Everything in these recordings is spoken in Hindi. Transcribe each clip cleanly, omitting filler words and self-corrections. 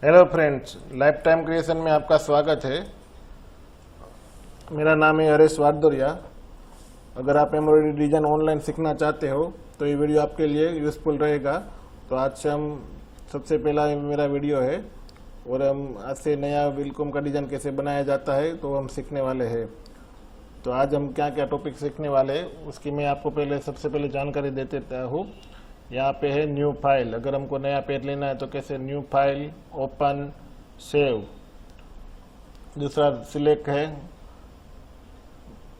Hello friends, life time creation में आपका स्वागत है। मेरा नाम है हरीश वारदोरिया। अगर आप एम्ब्रॉयडरी डिजाइन ऑनलाइन सीखना चाहते हो तो ये वीडियो आपके लिए यूज़फुल रहेगा। तो आज से हम सबसे पहला मेरा वीडियो है और हम आज से नया वेलकम का डिज़ाइन कैसे बनाया जाता है तो हम सीखने वाले हैं। तो आज हम क्या क्या टॉपिक सीखने वाले हैं उसकी मैं आपको सबसे पहले जानकारी दे देता हूँ। यहाँ पे है न्यू फाइल। अगर हमको नया पेज लेना है तो कैसे न्यू फाइल, ओपन, सेव। दूसरा सिलेक्ट है,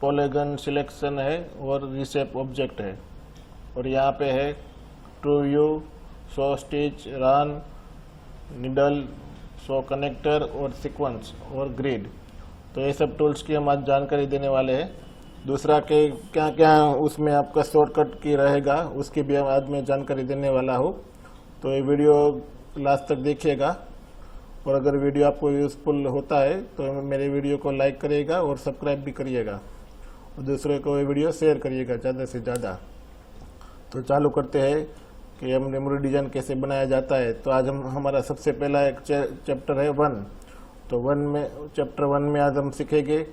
पॉलीगन सिलेक्शन है और रीशेप ऑब्जेक्ट है। और यहाँ पे है true view, show stitch, run, needle, show connector और सीक्वेंस और ग्रिड। तो ये सब टूल्स की हम आज जानकारी देने वाले हैं। दूसरा के क्या क्या उसमें आपका शॉर्टकट की रहेगा उसकी भी आज मैं जानकारी देने वाला हूँ। तो ये वीडियो लास्ट तक देखिएगा और अगर वीडियो आपको यूज़फुल होता है तो मेरे वीडियो को लाइक करिएगा और सब्सक्राइब भी करिएगा और दूसरे को ये वीडियो शेयर करिएगा ज़्यादा से ज़्यादा। तो चालू करते हैं कि एम्ब्रॉयडरी डिजाइन कैसे बनाया जाता है। तो आज हमारा सबसे पहला एक चैप्टर है 1। तो चैप्टर 1 में आज हम सीखेंगे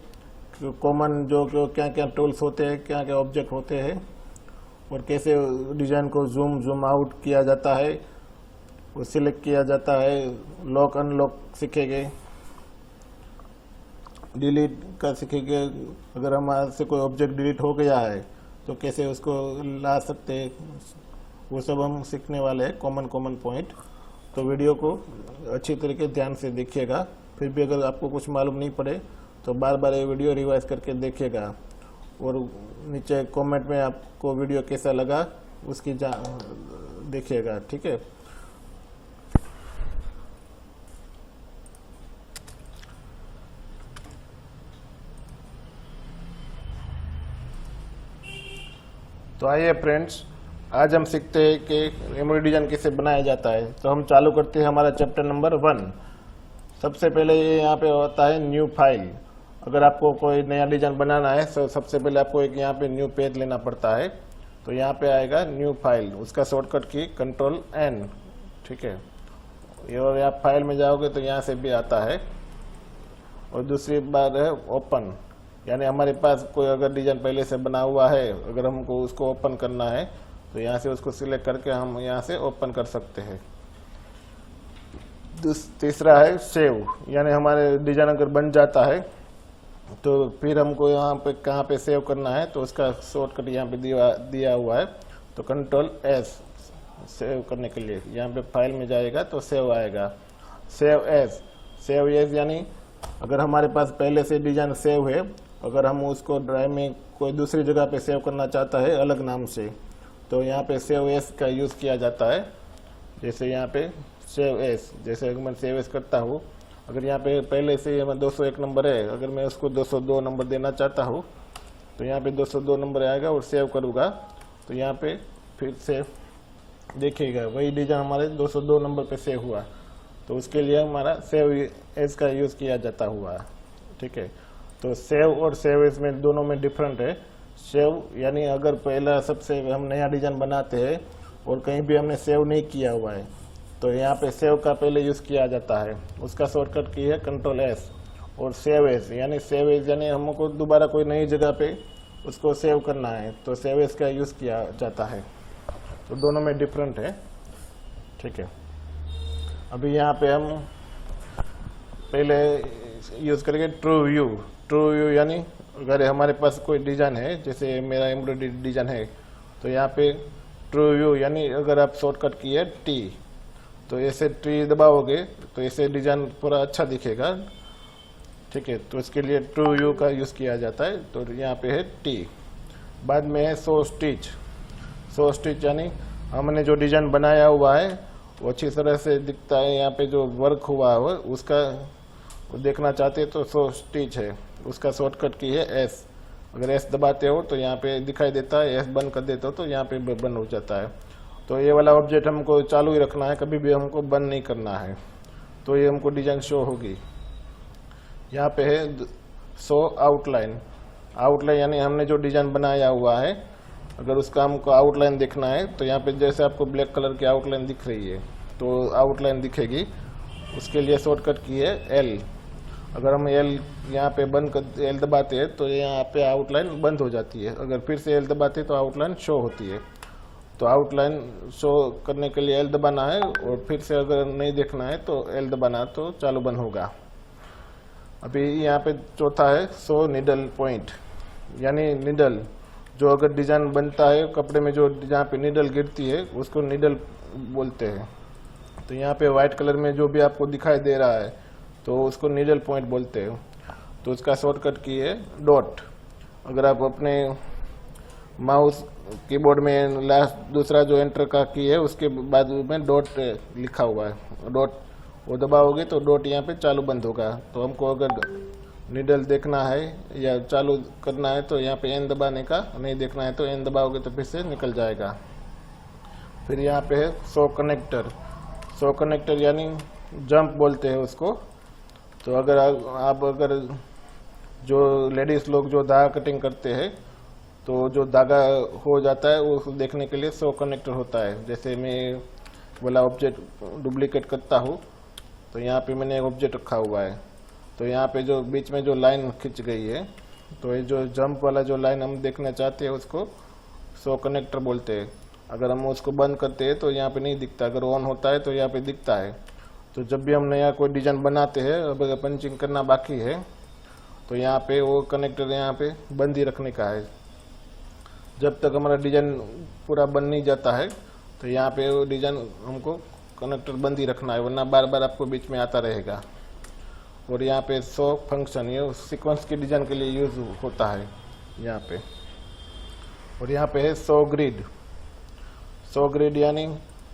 कॉमन जो क्या क्या टूल्स होते हैं, क्या क्या ऑब्जेक्ट होते हैं और कैसे डिज़ाइन को जूम आउट किया जाता है, वो सिलेक्ट किया जाता है, लॉक अनलॉक सीखेंगे, डिलीट का सीखेंगे। अगर हमारे से कोई ऑब्जेक्ट डिलीट हो गया है तो कैसे उसको ला सकते हैं, वो सब हम सीखने वाले हैं, कॉमन पॉइंट। तो वीडियो को अच्छी तरीके ध्यान से देखिएगा। फिर भी अगर आपको कुछ मालूम नहीं पड़े तो बार बार ये वीडियो रिवाइज करके देखिएगा और नीचे कमेंट में आपको वीडियो कैसा लगा उसकी देखिएगा, ठीक है। तो आइए फ्रेंड्स, आज हम सीखते हैं कि एम्ब्रॉयडरी डिजाइन कैसे बनाया जाता है। तो हम चालू करते हैं हमारा चैप्टर नंबर 1। सबसे पहले ये यहाँ पे होता है न्यू फाइल। अगर आपको कोई नया डिजाइन बनाना है तो सबसे पहले आपको एक यहाँ पे न्यू पेज लेना पड़ता है। तो यहाँ पे आएगा न्यू फाइल, उसका शॉर्टकट की Ctrl+N, ठीक है। और आप फाइल में जाओगे तो यहाँ से भी आता है। और दूसरी बात है ओपन, यानी हमारे पास कोई अगर डिजाइन पहले से बना हुआ है, अगर हमको उसको ओपन करना है तो यहाँ से उसको सिलेक्ट करके हम यहाँ से ओपन कर सकते हैं। तीसरा है सेव, यानी हमारे डिजाइन अगर बन जाता है तो फिर हमको यहाँ पे कहाँ पे सेव करना है तो उसका शॉर्टकट यहाँ पे दिया हुआ है। तो Ctrl+S सेव करने के लिए यहाँ पे फाइल में जाएगा तो सेव आएगा। सेव एज यानी अगर हमारे पास पहले से डिजाइन सेव है, अगर हम उसको ड्राइव में कोई दूसरी जगह पे सेव करना चाहता है अलग नाम से तो यहाँ पे सेव एज का यूज़ किया जाता है। जैसे यहाँ पे सेव एज, जैसे मैं सेव एज करता हूँ, अगर यहाँ पे पहले से ये 201 नंबर है, अगर मैं उसको 202 नंबर देना चाहता हूँ तो यहाँ पे 202 नंबर आएगा और सेव करूँगा तो यहाँ पे फिर से देखिएगा वही डिजाइन हमारे 202 नंबर पे सेव हुआ। तो उसके लिए हमारा सेव एज का यूज़ किया जाता हुआ, ठीक है। तो सेव और सेव एज में दोनों में डिफरेंट है। सेव यानी अगर पहला सबसे हम नया डिजाइन बनाते हैं और कहीं भी हमने सेव नहीं किया हुआ है तो यहाँ पे सेव का पहले यूज़ किया जाता है, उसका शॉर्टकट की है Ctrl+S। और सेव एज यानी हमको दोबारा कोई नई जगह पे उसको सेव करना है तो सेव एज का यूज़ किया जाता है। तो दोनों में डिफरेंट है, ठीक है। अभी यहाँ पे हम पहले यूज़ करेंगे ट्रू व्यू यानी अगर हमारे पास कोई डिज़ाइन है, जैसे मेरा एम्ब्रॉयडरी डिज़ाइन है तो यहाँ पे ट्रू व्यू यानी अगर आप शॉर्टकट की है T, तो ऐसे टी दबाओगे तो ऐसे डिजाइन पूरा अच्छा दिखेगा, ठीक है। तो इसके लिए ट्रू व्यू का यूज़ किया जाता है। तो यहाँ पे है टी। बाद में है शो स्टिच यानी हमने जो डिजाइन बनाया हुआ है वो अच्छी तरह से दिखता है, यहाँ पे जो वर्क हुआ है उसका देखना चाहते हैं तो शो स्टिच है, उसका शॉर्टकट की है S। अगर S दबाते हो तो यहाँ पे दिखाई देता है, S बंद कर देते हो तो यहाँ पे बंद हो जाता है। तो ये वाला ऑब्जेक्ट हमको चालू ही रखना है, कभी भी हमको बंद नहीं करना है। तो ये हमको डिजाइन शो होगी। यहाँ पे है शो आउटलाइन यानी हमने जो डिजाइन बनाया हुआ है अगर उसका हमको आउटलाइन देखना है तो यहाँ पे जैसे आपको ब्लैक कलर की आउटलाइन दिख रही है तो आउटलाइन दिखेगी, उसके लिए शॉर्टकट की है एल। अगर हम एल यहाँ पे बंद कर एल दबाते हैं तो यहाँ पे आउटलाइन बंद हो जाती है। अगर फिर से एल दबाते हैं तो आउटलाइन शो होती है। तो आउटलाइन शो करने के लिए एल दबाना है, और फिर से अगर नहीं देखना है तो एल दबाना, तो चालू बंद होगा। अभी यहाँ पे चौथा है शो नीडल पॉइंट, यानी नीडल जो अगर डिजाइन बनता है कपड़े में, जो जहाँ पे नीडल गिरती है उसको नीडल बोलते हैं। तो यहाँ पे व्हाइट कलर में जो भी आपको दिखाई दे रहा है तो उसको नीडल पॉइंट बोलते हैं। तो उसका शॉर्टकट की है डॉट। अगर आप अपने माउस कीबोर्ड में लास्ट दूसरा जो एंटर का की है उसके बाद में डॉट लिखा हुआ है, डॉट वो दबाओगे तो डॉट यहाँ पे चालू बंद होगा। तो हमको अगर नीडल देखना है या चालू करना है तो यहाँ पे एन दबाने का, नहीं देखना है तो एन दबाओगे तो फिर से निकल जाएगा। फिर यहाँ पे है शो कनेक्टर। शो कनेक्टर यानी जंप बोलते हैं उसको। तो अगर आप अगर जो लेडीज़ लोग जो धागा कटिंग करते हैं तो जो धागा हो जाता है वो देखने के लिए शो कनेक्टर होता है। जैसे मैं वाला ऑब्जेक्ट डुप्लीकेट करता हूँ तो यहाँ पे मैंने एक ऑब्जेक्ट रखा हुआ है, तो यहाँ पे जो बीच में जो लाइन खिंच गई है, तो ये जो जंप वाला जो लाइन हम देखना चाहते हैं उसको शो कनेक्टर बोलते हैं। अगर हम उसको बंद करते हैं तो यहाँ पे नहीं दिखता, अगर ऑन होता है तो यहाँ पे दिखता है। तो जब भी हम नया कोई डिजाइन बनाते हैं, अब अगर पंचिंग करना बाकी है तो यहाँ पे वो कनेक्टर यहाँ पे बंद ही रखने का है। जब तक हमारा डिजाइन पूरा बन नहीं जाता है तो यहाँ पे वो डिजाइन हमको कनेक्टर बंद ही रखना है, वरना बार बार आपको बीच में आता रहेगा। और यहाँ पे शो फंक्शन ये सीक्वेंस की डिजाइन के लिए यूज होता है यहाँ पे। और यहाँ पे है शो ग्रिड। शो ग्रिड यानी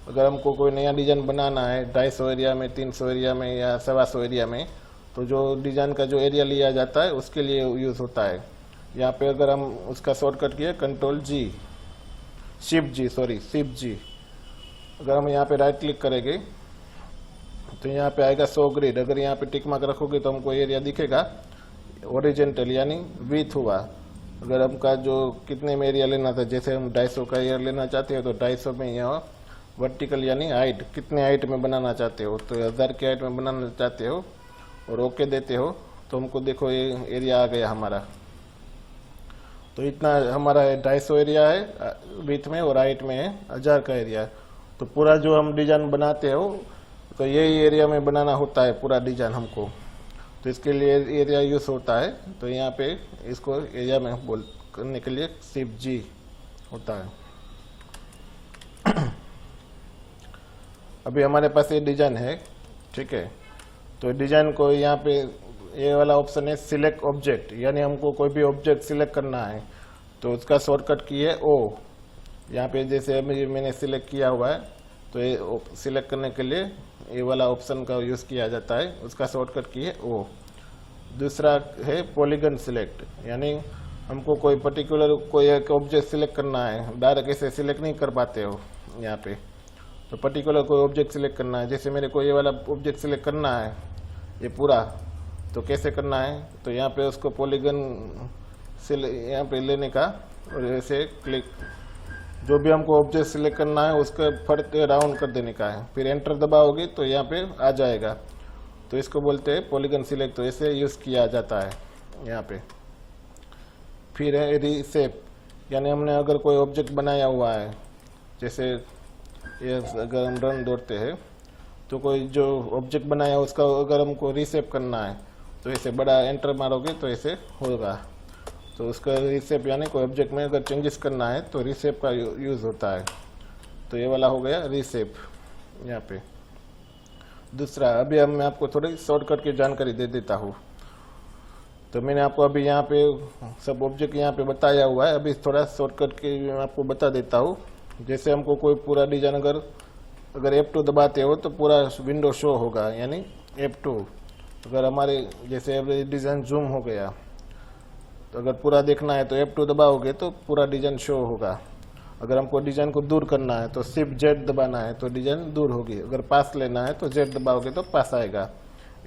अगर हमको कोई नया डिजाइन बनाना है 250 एरिया में, 300 एरिया में या 125 एरिया में, तो जो डिजाइन का जो एरिया लिया जाता है उसके लिए यूज होता है। यहाँ पे अगर हम उसका शॉर्टकट किए कंट्रोल जी, शिफ्ट जी। अगर हम यहाँ पे राइट क्लिक करेंगे तो यहाँ पे आएगा शो ग्रिड। अगर यहाँ पे टिक मार्क रखोगे तो हमको एरिया दिखेगा ओरिजेंटल यानी विथ हुआ। अगर हमका जो कितने में एरिया लेना था, जैसे हम 250 का एरिया लेना चाहते हैं तो 250 में, यहाँ वर्टिकल यानी हाइट कितने हाइट में बनाना चाहते हो, तो 1000 की हाइट में बनाना चाहते हो और ओके देते हो तो हमको देखो ये एरिया आ गया हमारा। तो इतना हमारा 250 एरिया है विथ में और हाइट में है 1000 का एरिया। तो पूरा जो हम डिजाइन बनाते हो तो यही एरिया में बनाना होता है पूरा डिजाइन हमको, तो इसके लिए एरिया यूज होता है। तो यहाँ पे इसको एरिया में बोल करने के लिए शिफ्ट जी होता है। अभी हमारे पास ये डिजाइन है, ठीक है। तो डिजाइन को यहाँ पे ये वाला ऑप्शन है सिलेक्ट ऑब्जेक्ट, यानी हमको कोई भी ऑब्जेक्ट सिलेक्ट करना है तो उसका शॉर्टकट की है ओ। यहाँ पे जैसे अभी मैंने सिलेक्ट किया हुआ है तो ये सिलेक्ट करने के लिए ये वाला ऑप्शन का यूज़ किया जाता है, उसका शॉर्टकट की है ओ। दूसरा है पॉलीगन सिलेक्ट, यानी हमको कोई पर्टिकुलर कोई एक ऑब्जेक्ट सिलेक्ट करना है, डायरेक्ट ऐसे सिलेक्ट नहीं कर पाते हो यहाँ पे। तो पर्टिकुलर कोई ऑब्जेक्ट सिलेक्ट करना है, जैसे मेरे को ये वाला ऑब्जेक्ट सिलेक्ट करना है ये पूरा, तो कैसे करना है, तो यहाँ पे उसको पॉलीगन से यहाँ पे लेने का और ऐसे क्लिक, जो भी हमको ऑब्जेक्ट सिलेक्ट करना है उसका फर्क राउंड कर देने का है, फिर एंटर दबाओगे तो यहाँ पे आ जाएगा। तो इसको बोलते हैं पॉलीगन सिलेक्ट, तो ऐसे यूज़ किया जाता है यहाँ पे। फिर है रीसेप, यानी हमने अगर कोई ऑब्जेक्ट बनाया हुआ है, जैसे ये अगर हम रन दौड़ते हैं तो कोई जो ऑब्जेक्ट बनाया उसका अगर हमको रीसेप करना है तो ऐसे बड़ा एंटर मारोगे तो ऐसे होगा। तो उसका रीसेप यानी कोई ऑब्जेक्ट में अगर चेंजेस करना है तो रीसेप का यूज़ होता है। तो ये वाला हो गया रीसेप यहाँ पे। दूसरा अभी मैं आपको थोड़ी शॉर्टकट की जानकारी दे देता हूँ। तो मैंने आपको अभी यहाँ पे सब ऑब्जेक्ट यहाँ पे बताया हुआ है, अभी थोड़ा शॉर्टकट के मैं आपको बता देता हूँ। जैसे हमको कोई पूरा डिजाइन अगर F2 दबाते हो तो पूरा विंडो शो होगा, यानी F2। अगर हमारे जैसे डिज़ाइन जूम हो गया तो अगर पूरा देखना है तो F2 दबाओगे तो पूरा डिजाइन शो होगा। अगर हमको डिजाइन को दूर करना है तो शिफ्ट Z दबाना है तो डिजाइन दूर होगी। अगर पास लेना है तो Z दबाओगे तो पास आएगा।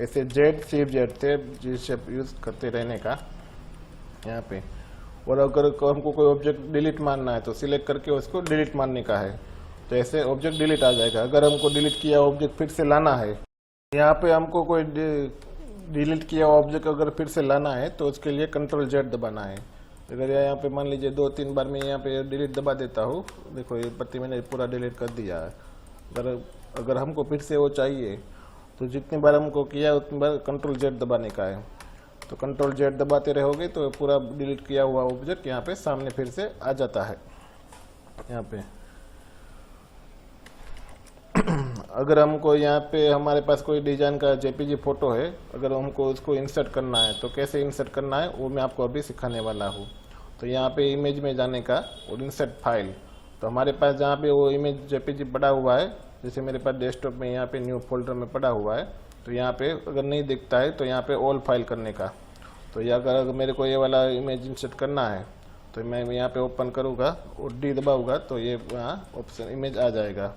ऐसे Z शिफ्ट Z से यूज करते रहने का यहाँ पे। और अगर हमको कोई ऑब्जेक्ट डिलीट मारना है तो सिलेक्ट करके उसको डिलीट मारने का है, तो ऐसे ऑब्जेक्ट डिलीट आ जाएगा। अगर हमको डिलीट किया ऑब्जेक्ट फिर से लाना है यहाँ पे हमको कोई डिलीट किया ऑब्जेक्ट अगर फिर से लाना है तो उसके लिए कंट्रोल जेड दबाना है। अगर यहाँ पे मान लीजिए 2-3 बार मैं यहाँ पे डिलीट दबा देता हूँ, देखो ये पत्ती मैंने पूरा डिलीट कर दिया है। अगर हमको फिर से वो चाहिए तो जितनी बार हमको किया उतनी बार कंट्रोल जेड दबाने का है। तो कंट्रोल जेड दबाते रहोगे तो पूरा डिलीट किया हुआ ऑब्जेक्ट यहाँ पे सामने फिर से आ जाता है। यहाँ पे अगर हमको यहाँ पे हमारे पास कोई डिजाइन का जेपीजी फोटो है, अगर हमको उसको इंसर्ट करना है तो कैसे इंसर्ट करना है वो मैं आपको अभी सिखाने वाला हूँ। तो यहाँ पे इमेज में जाने का और इंसर्ट फाइल, तो हमारे पास जहाँ पे वो इमेज जेपीजी पड़ा हुआ है, जैसे मेरे पास डेस्कटॉप में यहाँ पे न्यू फोल्डर में पड़ा हुआ है, तो यहाँ पे अगर नहीं दिखता है तो यहाँ पे ऑल फाइल करने का। तो ये अगर मेरे को ये वाला इमेज इंसर्ट करना है तो मैं यहाँ पे ओपन करूँगा और डी दबाऊँगा तो ये यहाँ ऑप्शन इमेज आ जाएगा।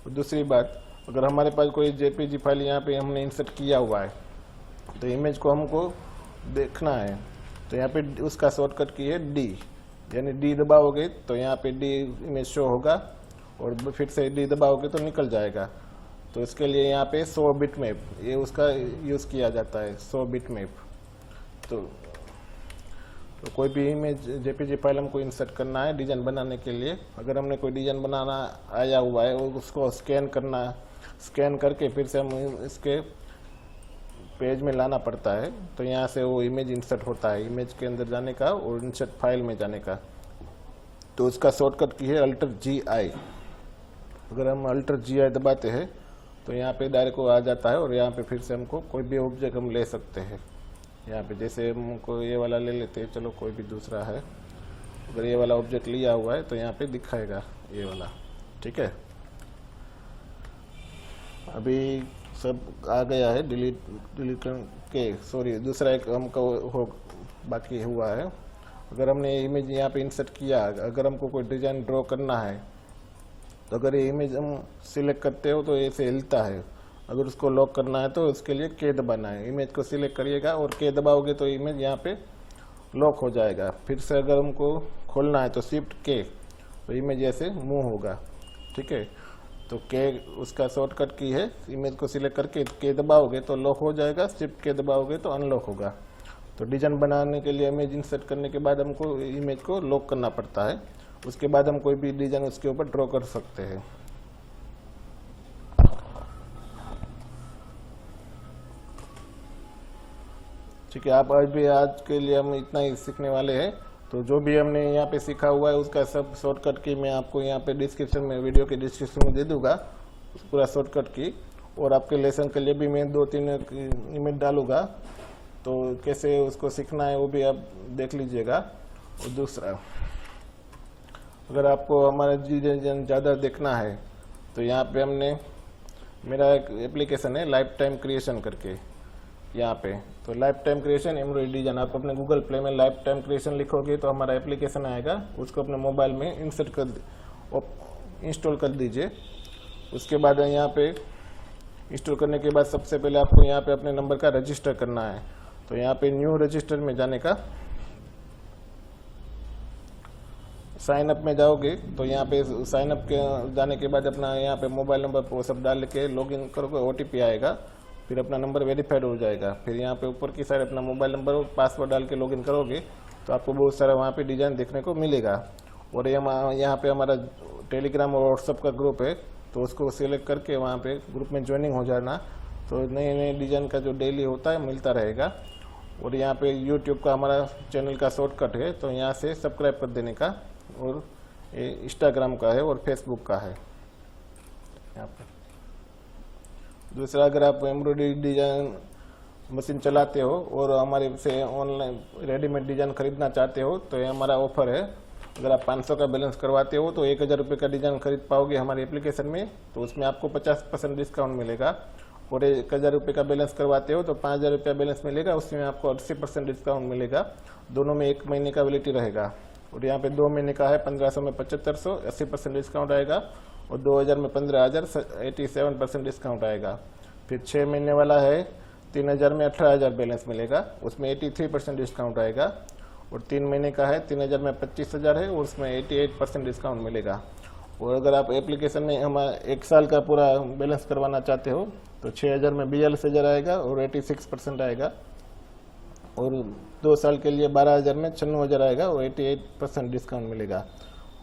और दूसरी बात, अगर हमारे पास कोई जेपीजी फाइल यहाँ पे हमने इंसर्ट किया हुआ है तो इमेज को हमको देखना है, तो यहाँ पे उसका शॉर्टकट की है डी, यानी डी दबाओगे तो यहाँ पे डी इमेज शो होगा और फिर से डी दबाओगे तो निकल जाएगा। तो इसके लिए यहाँ पे 100 बिट मैप ये उसका यूज़ किया जाता है, 100 बिट मैप। तो कोई भी इमेज जेपीजी फाइल हमको इंसर्ट करना है डिज़ाइन बनाने के लिए, अगर हमने कोई डिज़ाइन बनाना आया हुआ है और उसको स्कैन करके फिर से हम इसके पेज में लाना पड़ता है, तो यहाँ से वो इमेज इंसर्ट होता है, इमेज के अंदर जाने का और इंसर्ट फाइल में जाने का। तो उसका शॉर्टकट की है अल्टर GI। अगर हम अल्टर GI दबाते हैं तो यहाँ पे डायरेक्ट को आ जाता है और यहाँ पे फिर से हमको कोई भी ऑब्जेक्ट हम ले सकते हैं। यहाँ पे जैसे हमको ये वाला ले लेते हैं, चलो कोई भी दूसरा है, अगर ये वाला ऑब्जेक्ट लिया हुआ है तो यहाँ पे दिखाएगा ये वाला, ठीक है। अभी सब आ गया है डिलीट के, सॉरी दूसरा एक हमको हो बाकी हुआ है। अगर हमने इमेज यहाँ पे इंसर्ट किया, अगर हमको कोई डिज़ाइन ड्रॉ करना है तो अगर ये इमेज हम सिलेक्ट करते हो तो ऐसे हिलता है, अगर उसको लॉक करना है तो उसके लिए के दबाना है। इमेज को सिलेक्ट करिएगा और के दबाओगे तो इमेज यहाँ पे लॉक हो जाएगा। फिर से अगर हमको खोलना है तो शिफ्ट के, तो इमेज ऐसे मूव होगा, ठीक है। तो के उसका शॉर्टकट की है, इमेज को सिलेक्ट करके के दबाओगे तो लॉक हो जाएगा, शिफ्ट के दबाओगे तो अनलॉक होगा। तो डिज़ाइन बनाने के लिए इमेज इंसर्ट करने के बाद हमको इमेज को लॉक करना पड़ता है, उसके बाद हम कोई भी डिज़ाइन उसके ऊपर ड्रॉ कर सकते हैं। ठीक है, आप आज के लिए हम इतना ही सीखने वाले हैं। तो जो भी हमने यहाँ पे सीखा हुआ है उसका सब शॉर्टकट की मैं आपको यहाँ पे डिस्क्रिप्शन में, वीडियो के डिस्क्रिप्शन में दे दूंगा पूरा शॉर्टकट की, और आपके लेसन के लिए भी मैं 2-3 इमेज डालूंगा, तो कैसे उसको सीखना है वो भी आप देख लीजिएगा। और दूसरा, अगर आपको हमारा डिज़ाइन ज़्यादा देखना है तो यहाँ पे हमने, मेरा एक एप्लीकेशन है लाइफ टाइम क्रिएशन करके, यहाँ पे तो life time creation embroidery design, आप अपने गूगल प्ले में लाइफ टाइम क्रिएशन लिखोगे तो हमारा एप्लीकेशन आएगा, उसको अपने मोबाइल में इंस्टॉल कर दीजिए। उसके बाद यहाँ पे इंस्टॉल करने के बाद सबसे पहले आपको यहाँ पे अपने नंबर का रजिस्टर करना है। तो यहाँ पे न्यू रजिस्टर में जाने का, साइन अप में जाओगे तो यहाँ पे साइन अप के जाने के बाद अपना यहाँ पे मोबाइल नंबर वो सब डाल के लॉगिन करोगे, OTP आएगा, फिर अपना नंबर वेरीफाइड हो जाएगा। फिर यहाँ पे ऊपर की साइड अपना मोबाइल नंबर और पासवर्ड डाल के लॉगिन करोगे तो आपको बहुत सारा वहाँ पे डिज़ाइन देखने को मिलेगा। और यहाँ पे हमारा टेलीग्राम और व्हाट्सअप का ग्रुप है, तो उसको सिलेक्ट करके वहाँ पे ग्रुप में ज्वाइनिंग हो जाना, तो नए नए डिज़ाइन का जो डेली होता है मिलता रहेगा। और यहाँ पे यूट्यूब का हमारा चैनल का शॉर्टकट है, तो यहाँ से सब्सक्राइब कर देने का, और इंस्टाग्राम का है और फेसबुक का है यहाँ पर। दूसरा, अगर आप एम्ब्रॉयडरी डिज़ाइन मशीन चलाते हो और हमारे से ऑनलाइन रेडीमेड डिज़ाइन खरीदना चाहते हो तो ये हमारा ऑफर है। अगर आप 500 का बैलेंस करवाते हो तो 1000 रुपये का डिज़ाइन खरीद पाओगे हमारे एप्लीकेशन में, तो उसमें आपको 50% डिस्काउंट मिलेगा। और 1000 रुपये का बैलेंस करवाते हो तो 5000 रुपया बैलेंस मिलेगा, उसमें आपको 80% डिस्काउंट मिलेगा। दोनों में 1 महीने का वैलिडिटी रहेगा। और यहाँ पे 2 महीने का है 1500 में 7500, 80% डिस्काउंट आएगा। और 2000 में 15000, 87% डिस्काउंट आएगा। फिर 6 महीने वाला है 3000 में 18000 बैलेंस मिलेगा, उसमें 83% डिस्काउंट आएगा। और 3 महीने का है 3000 में 25000 है और उसमें 88% डिस्काउंट मिलेगा। और अगर आप एप्लीकेशन में हमारा 1 साल का पूरा बैलेंस करवाना चाहते हो तो 6,000 में 42,000 आएगा और 86% आएगा, और 2 साल के लिए 12,000 में 96,000 आएगा और 88% डिस्काउंट मिलेगा।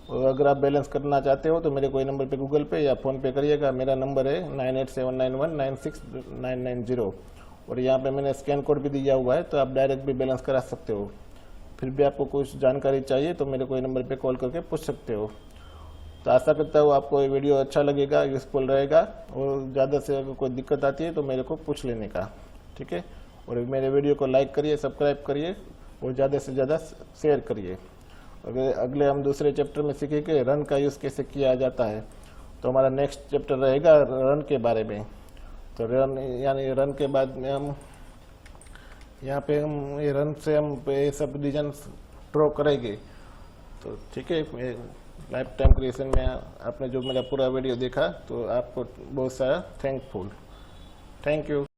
और अगर आप बैलेंस करना चाहते हो तो मेरे कोई नंबर पे गूगल पे या फ़ोन पे करिएगा। मेरा नंबर है 9879196990, और यहाँ पे मैंने स्कैन कोड भी दिया हुआ है, तो आप डायरेक्ट भी बैलेंस करा सकते हो। फिर भी आपको कुछ जानकारी चाहिए तो मेरे कोई नंबर पे कॉल करके पूछ सकते हो। तो आशा करता हूँ आपको ये वीडियो अच्छा लगेगा, यूज़फुल रहेगा, और ज़्यादा से अगर कोई दिक्कत आती है तो मेरे को पूछ लेने का, ठीक है। और मेरे वीडियो को लाइक करिए, सब्सक्राइब करिए और ज़्यादा से ज़्यादा शेयर करिए। अगर अगले हम दूसरे चैप्टर में सीखेंगे रन का यूज़ कैसे किया जाता है, तो हमारा नेक्स्ट चैप्टर रहेगा रन के बारे में। तो रन यानी रन के बाद में हम यहाँ पे हम ये रन से हम ये सब डिजाइन ड्रॉ करेंगे। तो ठीक है, लाइफ टाइम क्रिएशन में आपने जो मेरा पूरा वीडियो देखा तो आपको बहुत सारा थैंक यू।